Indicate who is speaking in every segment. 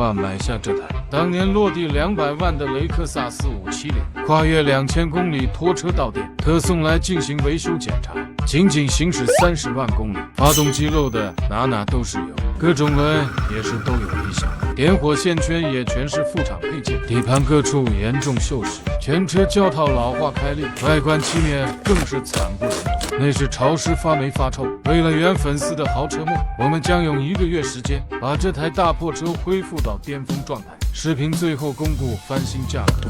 Speaker 1: 万买下这台当年落地200万的雷克萨斯570，跨越2000公里拖车到店，特送来进行维修检查。仅行驶30万公里，发动机漏的哪都是油，各种轮也是都有异响，点火线圈也全是副厂配件，底盘各处严重锈蚀，全车胶套老化开裂，外观漆面更是惨不忍睹，内饰潮湿发霉发臭。为了圆粉丝的豪车梦，我们将用1个月时间把这台大破车恢复到巅峰状态。视频最后公布翻新价格。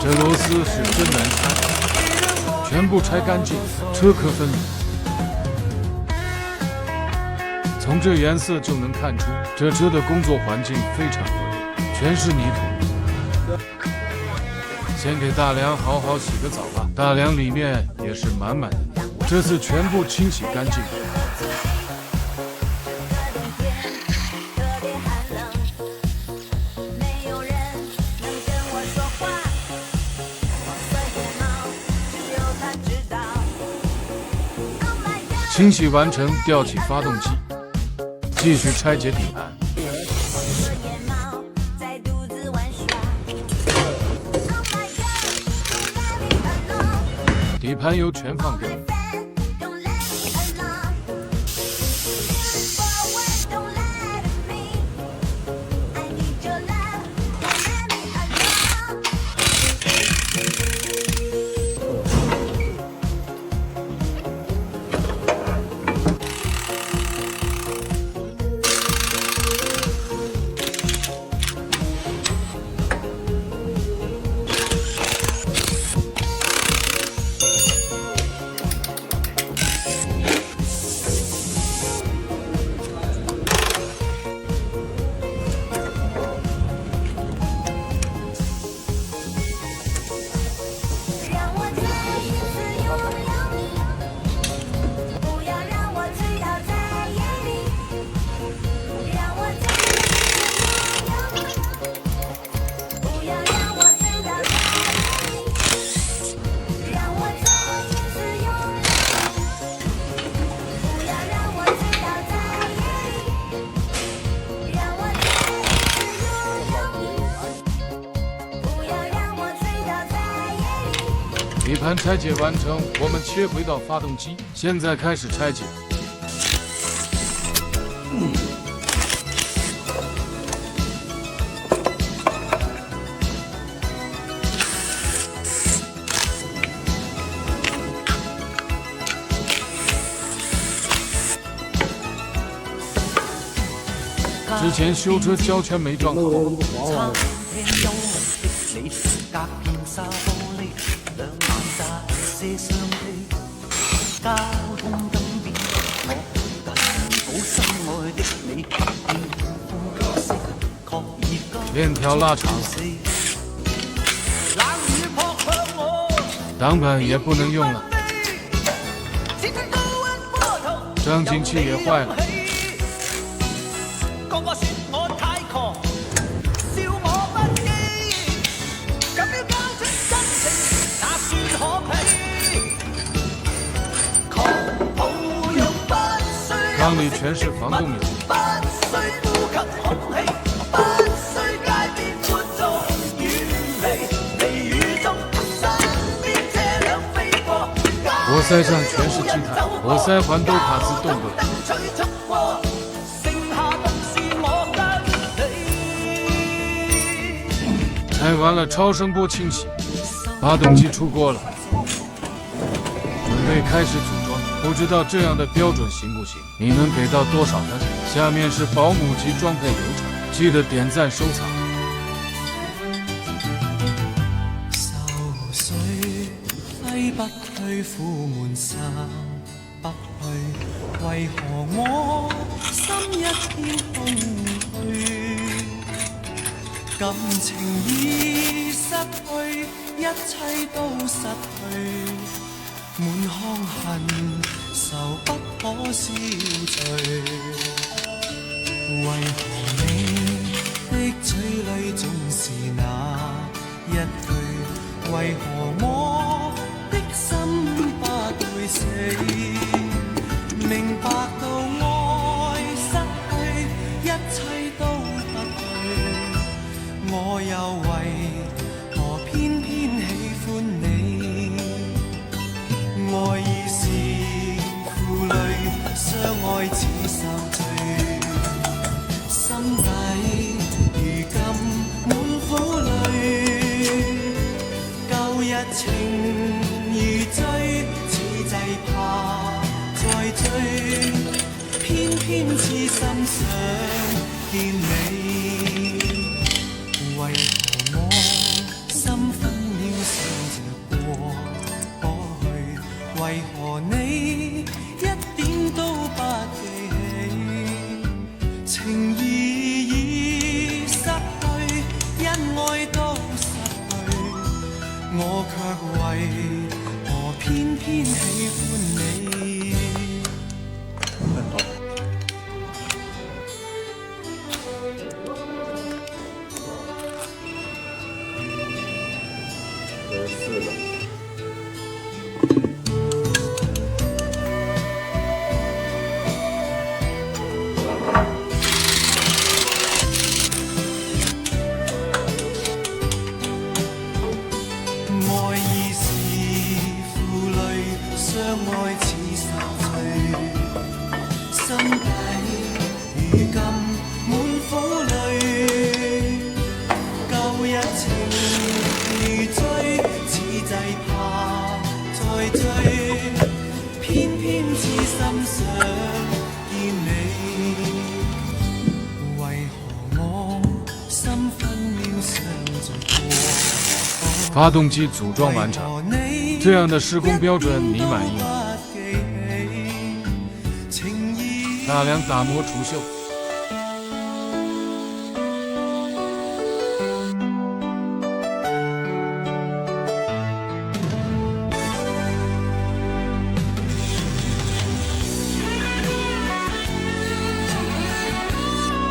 Speaker 1: 这螺丝是真难拆，全部拆干净，车壳分离。从这颜色就能看出，这车的工作环境非常恶劣，全是泥土。先给大梁好好洗个澡吧，大梁里面也是满满的泥，这次全部清洗干净。清洗完成，吊起发动机，继续拆解底盘。底盘油全放掉。底盘拆解完成，我们切回到发动机，现在开始拆解。之前修车胶圈没装好。链条拉长，挡板也不能用了，张紧器也坏了。缸里全是防冻油。塞上全是积碳，活塞环都怕自动了。拆完了超声波清洗，发动机出锅了，准备开始组装。不知道这样的标准行不行？你能给到多少分？下面是保姆级装配流程，记得点赞收藏。
Speaker 2: 愁绪挥不去，苦闷散不去，为何我心一片空虚？感情已失去，一切都失去。满腔恨愁不可消除，为何你的嘴里总是那一句？为何我的心不會死？明白到愛失去，一切都不對，我又為何偏偏喜歡你？愛已是負累，相愛似受罪，心底如今滿苦淚，舊日情如醉，似祭怕再追，偏偏痴心想見你，為何我心分秒想着過？為何你一點都不記起？情義已失去，恩愛都失去，我卻為何偏偏喜歡你？
Speaker 1: 发动机组装完成，这样的施工标准你满意吗？大梁打磨除锈。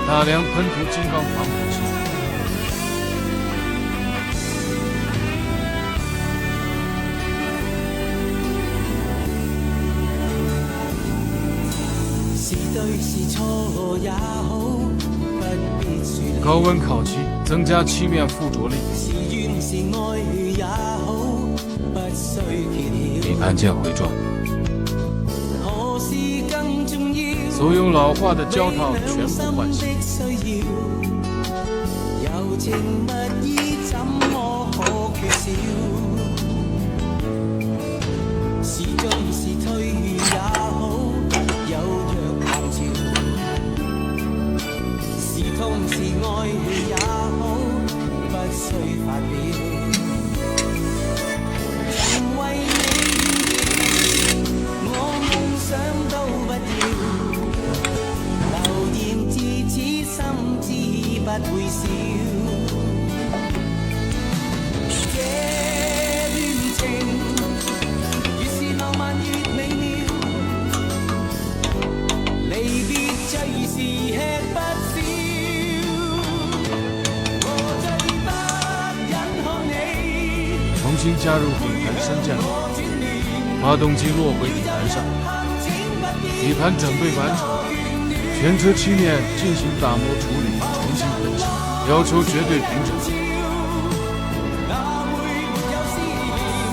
Speaker 1: 大梁喷涂金刚防腐剂。高温烤漆，增加漆面附着力。底盘件回装。所有老化的胶套全部换新。
Speaker 2: 痛是愛也好，不需發表。曾為你，我夢想都不要，流言自此心知不會少。這戀情越是浪漫越美妙，離別最是吃不消。
Speaker 1: 重新加入底盘升降，发动机落回底盘上，底盘整备完成，全车漆面进行打磨处理，重新喷漆，要求绝对平整。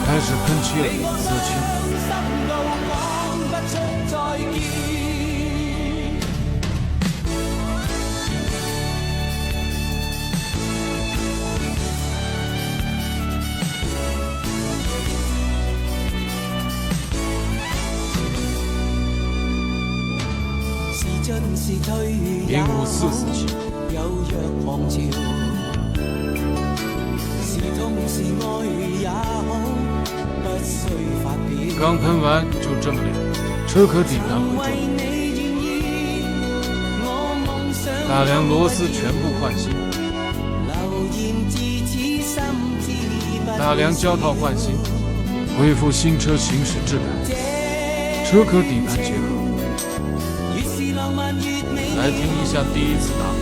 Speaker 1: 开始喷漆了，死漆。
Speaker 2: 心路講不出再見。是進是退也好，有若狂潮。是痛是愛也好，不需發表。
Speaker 1: 剛噴完就這麼亮，車殼底盤回轉，大梁螺絲全部換新，大梁膠套換新，恢復新車行駛質感，車殼底盤結合。來聽一下第一次打火，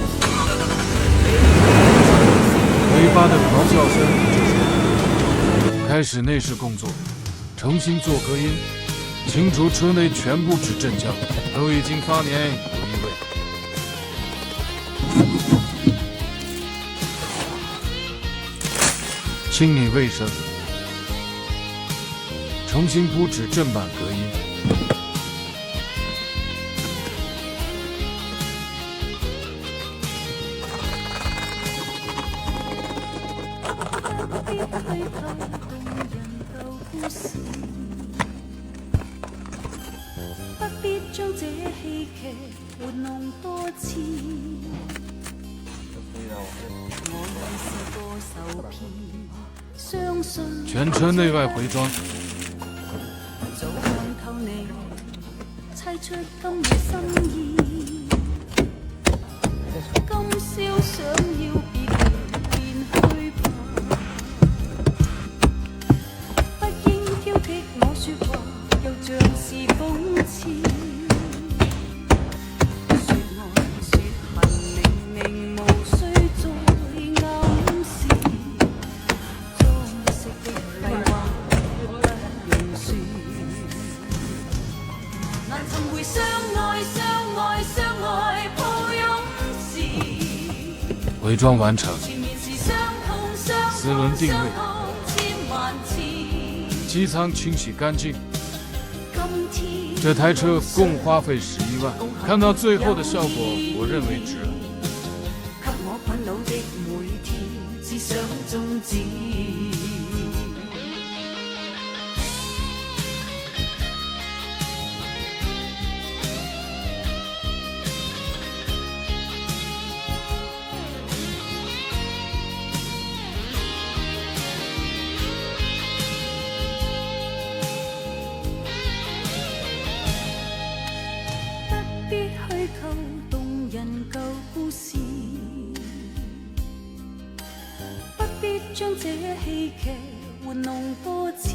Speaker 1: 尾巴的咆哮聲就是開始內飾工作，重新做隔音，清除車內全部指震膠，都已經發黏有異味。清理衛生，重新鋪指震板隔音。
Speaker 3: 不必將這戲劇玩弄多次。我已試過受騙，相信
Speaker 1: 全車內外回裝，
Speaker 3: 早看透你，猜出今夜心意。今宵想要別離便去吧，不應挑剔我說話，又像是諷刺。說愛說恨，明明無需再暗示，裝飾的廢話不用說，難尋回相愛相愛相愛抱擁時。
Speaker 1: 偽裝完成，
Speaker 3: 前面是傷痛傷
Speaker 1: 四輪定位，
Speaker 3: 千萬次。
Speaker 1: 機艙清洗乾淨。
Speaker 3: 今天
Speaker 1: 這台車共花費11萬，看到最後的效果，我認為值了。
Speaker 3: 給我困惱的每天，只想終止。不必虛構動人舊故事，不必將這戲劇玩弄多次。